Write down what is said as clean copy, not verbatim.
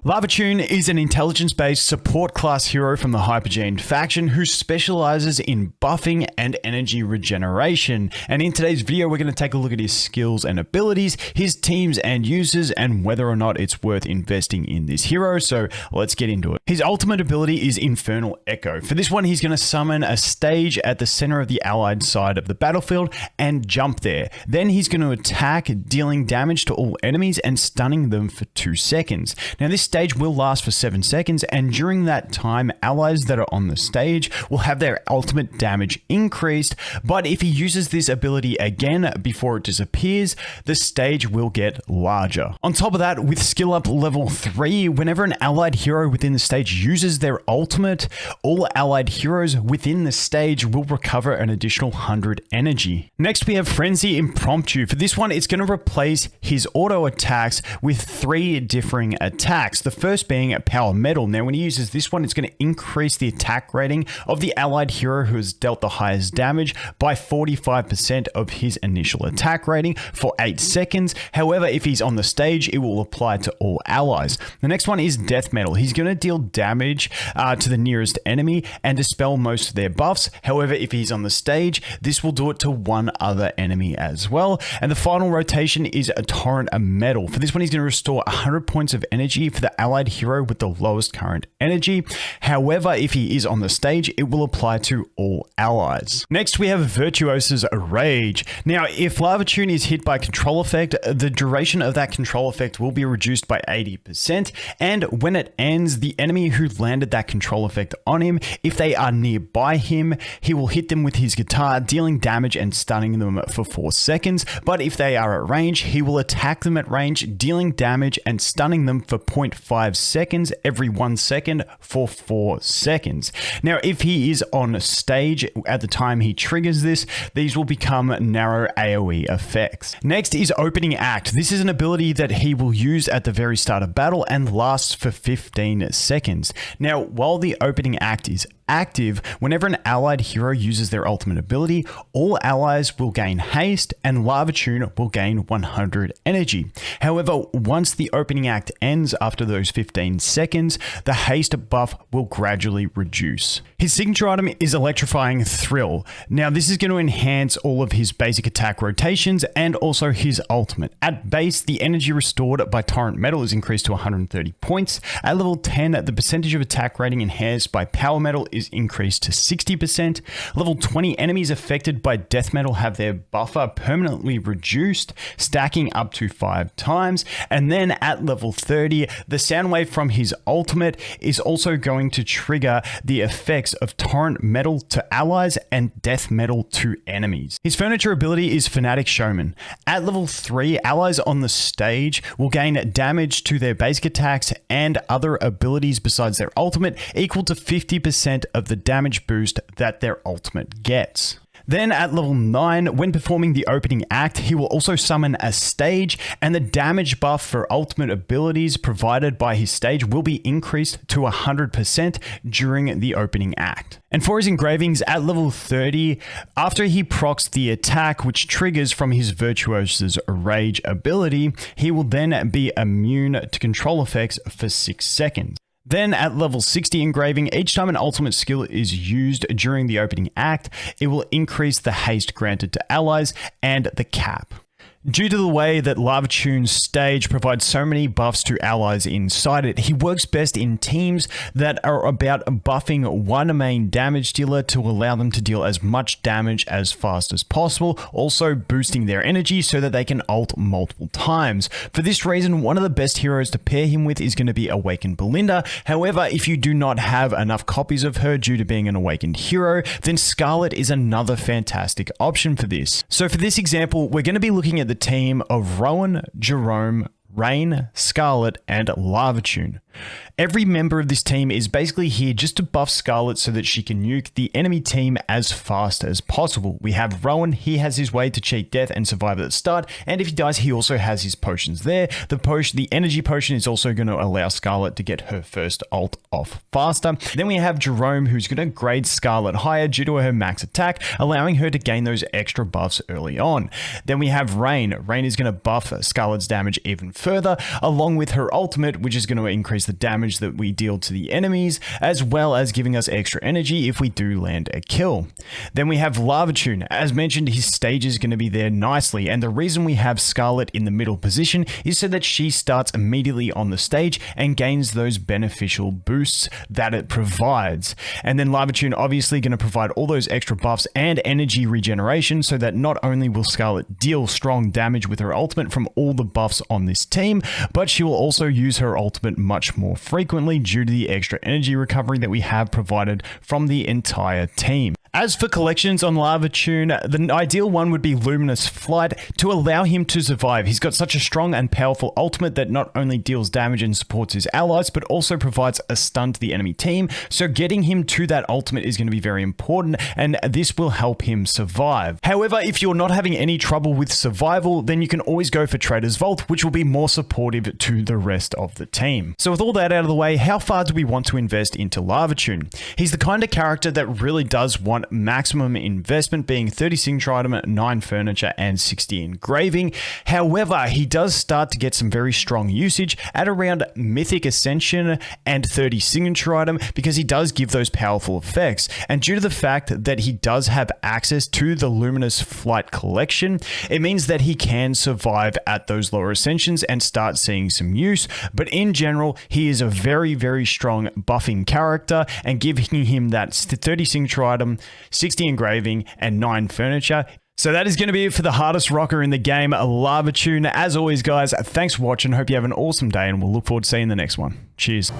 Lavatune is an intelligence-based support class hero from the Hypergene faction who specializes in buffing and energy regeneration. And in today's video, we're going to take a look at his skills and abilities, his teams and users, and whether or not it's worth investing in this hero. So let's get into it. His ultimate ability is Infernal Echo. For this one, he's going to summon a stage at the center of the allied side of the battlefield and jump there. Then he's going to attack, dealing damage to all enemies and stunning them for 2 seconds. Now this stage will last for 7 seconds, and during that time, allies that are on the stage will have their ultimate damage increased, but if he uses this ability again before it disappears, the stage will get larger. On top of that, with skill up level 3, whenever an allied hero within the stage uses their ultimate, all allied heroes within the stage will recover an additional 100 energy. Next, we have Frenzy Impromptu. For this one, it's going to replace his auto attacks with 3 differing attacks. The first being Power Metal. Now, when he uses this one, it's going to increase the attack rating of the allied hero who has dealt the highest damage by 45% of his initial attack rating for 8 seconds. However, if he's on the stage, it will apply to all allies. The next one is Death Metal. He's going to deal damage to the nearest enemy and dispel most of their buffs. However, if he's on the stage, this will do it to one other enemy as well. And the final rotation is a Torrent of Metal. For this one, he's going to restore 100 points of energy for the allied hero with the lowest current energy. However, if he is on the stage, it will apply to all allies. Next, we have Virtuosa's Rage. Now, if Lavatune is hit by control effect, the duration of that control effect will be reduced by 80%, and when it ends, the enemy who landed that control effect on him, if they are nearby him, he will hit them with his guitar, dealing damage and stunning them for 4 seconds, but if they are at range, he will attack them at range, dealing damage and stunning them for 0.5 seconds every 1 second for 4 seconds. Now, if he is on stage at the time he triggers this, these will become narrow AoE effects. Next is Opening Act. This is an ability that he will use at the very start of battle and lasts for 15 seconds. Now, while the Opening Act is active, whenever an allied hero uses their ultimate ability, all allies will gain haste and Lavatune will gain 100 energy. However, once the Opening Act ends after those 15 seconds, the haste buff will gradually reduce. His signature item is Electrifying Thrill. Now, this is going to enhance all of his basic attack rotations and also his ultimate. At base, the energy restored by Torrent Metal is increased to 130 points. At level 10, the percentage of attack rating enhanced by Power Metal is increased to 60%. Level 20, enemies affected by Death Metal have their buffer permanently reduced, stacking up to 5 times. And then at level 30, the sound wave from his ultimate is also going to trigger the effects of Torrent Metal to allies and Death Metal to enemies. His furniture ability is Fanatic Showman. At level 3, allies on the stage will gain damage to their basic attacks and other abilities besides their ultimate equal to 50% of the damage boost that their ultimate gets. Then at level 9, when performing the Opening Act, he will also summon a stage, and the damage buff for ultimate abilities provided by his stage will be increased to 100% during the Opening Act. And for his engravings at level 30, after he procs the attack which triggers from his Virtuosa's Rage ability, he will then be immune to control effects for 6 seconds. Then at level 60 engraving, each time an ultimate skill is used during the Opening Act, it will increase the haste granted to allies and the cap. Due to the way that Lavatune's stage provides so many buffs to allies inside it, he works best in teams that are about buffing one main damage dealer to allow them to deal as much damage as fast as possible, also boosting their energy so that they can ult multiple times. For this reason, one of the best heroes to pair him with is going to be Awakened Belinda. However, if you do not have enough copies of her due to being an awakened hero, then Scarlet is another fantastic option for this. So for this example, we're going to be looking at the team of Rowan, Jerome, Rain, Scarlet, and Lavatune. Every member of this team is basically here just to buff Scarlet so that she can nuke the enemy team as fast as possible. We have Rowan, he has his way to cheat death and survive at the start, and if he dies, he also has his potions there. The energy potion is also going to allow Scarlet to get her first ult off faster. Then we have Jerome, who's going to grade Scarlet higher due to her max attack, allowing her to gain those extra buffs early on. Then we have Rain. Rain is going to buff Scarlet's damage even further, along with her ultimate, which is going to increase increase the damage that we deal to the enemies, as well as giving us extra energy if we do land a kill. Then we have Lavatune. As mentioned, his stage is going to be there nicely, and the reason we have Scarlet in the middle position is so that she starts immediately on the stage and gains those beneficial boosts that it provides. And then Lavatune obviously going to provide all those extra buffs and energy regeneration, so that not only will Scarlet deal strong damage with her ultimate from all the buffs on this team, but she will also use her ultimate much more frequently due to the extra energy recovery that we have provided from the entire team. As for collections on Lavatune, the ideal one would be Luminous Flight to allow him to survive. He's got such a strong and powerful ultimate that not only deals damage and supports his allies, but also provides a stun to the enemy team. So getting him to that ultimate is going to be very important, and this will help him survive. However, if you're not having any trouble with survival, then you can always go for Trader's Vault, which will be more supportive to the rest of the team. So with all that out of the way, how far do we want to invest into Lavatune? He's the kind of character that really does want maximum investment, being 30 signature item, 9 furniture, and 60 engraving. However, he does start to get some very strong usage at around Mythic Ascension and 30 signature item, because he does give those powerful effects. And due to the fact that he does have access to the Luminous Flight collection, it means that he can survive at those lower ascensions and start seeing some use. But in general, he is a very, very strong buffing character, and giving him that 30 signature item, 60 engraving, and 9 furniture. So that is going to be it for the hardest rocker in the game, Lavatune. As always, guys, thanks for watching. Hope you have an awesome day, and we'll look forward to seeing the next one. Cheers.